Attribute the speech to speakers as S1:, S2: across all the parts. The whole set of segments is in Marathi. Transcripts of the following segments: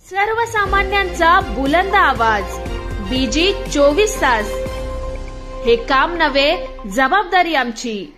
S1: सर्वसामान्यांचा बुलंद आवाज बीजी 24 तास। हे काम नव्हे, जबाबदारी आमची।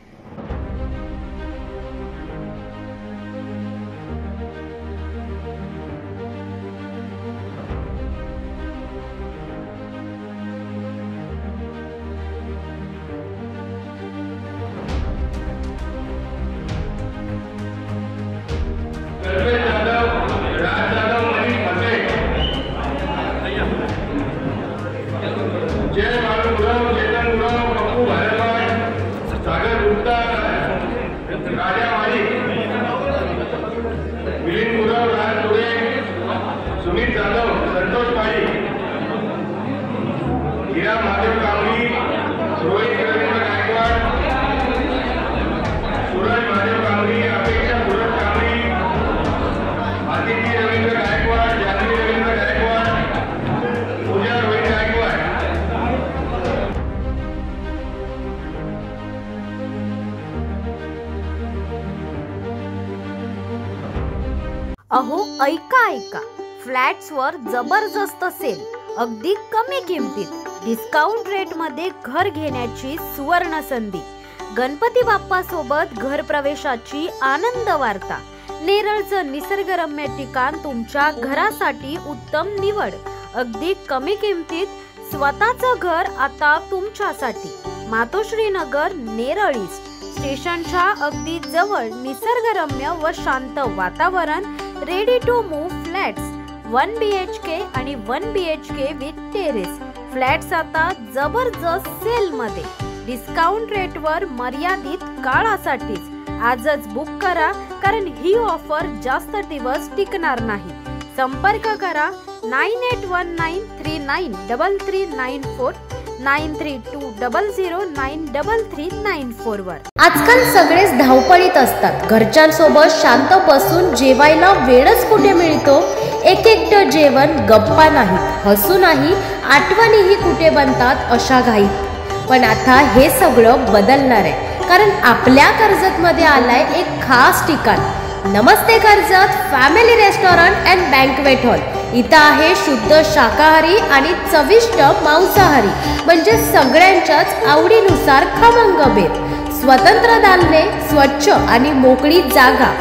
S2: अहो ऐका ऐका, फ्लॅट्सवर जबरदस्त सेल, अगदी कमी किमतीत डिस्काउंट रेट मध्ये घर घेण्याची सुवर्ण संधी। गणपती बाप्पा सोबत घर प्रवेशाची आनंद वार्ता। नेरळचं निसर्गरम्य ठिकाण तुमच्या घरासाठी उत्तम निवड। अगदी कमी किमतीत स्वतःचं घर आता तुमच्यासाठी। मातोश्री नगर, नेरळ ईस्ट स्टेशनच्या अगदी जवळ निसर्गरम्य व शांत वातावरण। Ready to move flats 1 BHK आणि 1 BHK विथ टेरेस फ्लॅट्स आता जबरदस्त सेल मध्ये डिस्काउंट रेट वर मर्यादित काळासाठीच। आजच बुक करा, कारण ही ऑफर जास्त दिवस टिकणार नाही। संपर्क करा 9819393394 9320093394 वर।
S3: आजकाल सगळेच धावपळीत असतात। घरच्यांसोबत शांत बसून जेवायला वेळच कुठे मिळतो। एक एकटं जेवण, गप्पा नाही, हसू नाही, आठवणीही कुठे बनतात अशा घाईत। पण आता हे सगळं बदलणार आहे, कारण आपल्या कर्जतमध्ये आलाय एक खास ठिकाण। नमस्ते Karjat family restaurant and banquet hall. इथं आहे शुद्ध शाकाहारी आणि चविष्ट मांसाहारी, म्हणजे सगळ्यांच्याच आवडीनुसार खमंग बेत। स्वतंत्र दालने, स्वच्छ आणि मोकळी जागा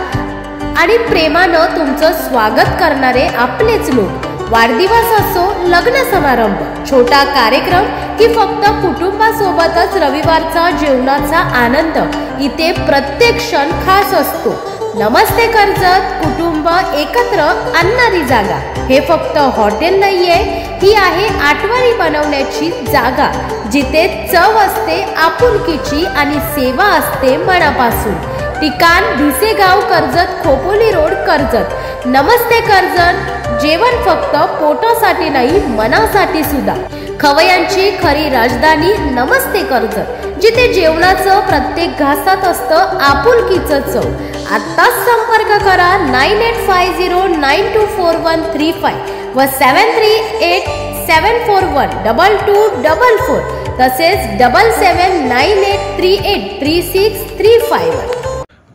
S3: आणि प्रेमानं तुमचं स्वागत करणारे आपलेच लोक। वाढदिवस असो, लग्न समारंभ, छोटा कार्यक्रम की फक्त कुटुंबासोबतच रविवारचा जेवणाचा आनंद, इथे प्रत्येक क्षण खास असतो। नमस्ते कर्जत, कुटुंब एकत्र आणणारी जागा। हे फक्त हॉटेल नाहीये, ही आहे आठवणी बनवण्याची जागा, जिथे चव असते आपुलकीची आणि सेवा असते मनापासून। ठिकाण भिसेगाव, कर्जत, खोपोली रोड, कर्जत। नमस्ते कर्जत, जेवण फक्त पोटासाठी नाही, मनासाठी सुद्धा। खवयांची खरी राजधानी नमस्ते कर्जत, जिथे जेवणाचं प्रत्येक घासात असतं आपुलकीचं चव। आत्ताच संपर्क करा 9850924135 व 7387412244 तसेच 7798383635।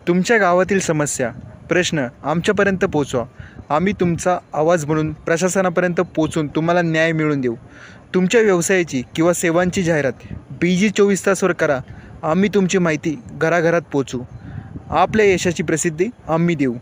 S4: तुमच्या गावातील समस्या, प्रश्न आमच्यापर्यंत पोहोचवा। आम्ही तुमचा आवाज म्हणून प्रशासनापर्यंत पोहोचून तुम्हाला न्याय मिळवून देऊ। तुमच्या व्यवसायाची किंवा सेवांची जाहिरात BG 24 तासवर करा। आम्ही तुमची माहिती घराघरात पोहोचू। आपल्या यशाची प्रसिद्धी आम्ही देऊ।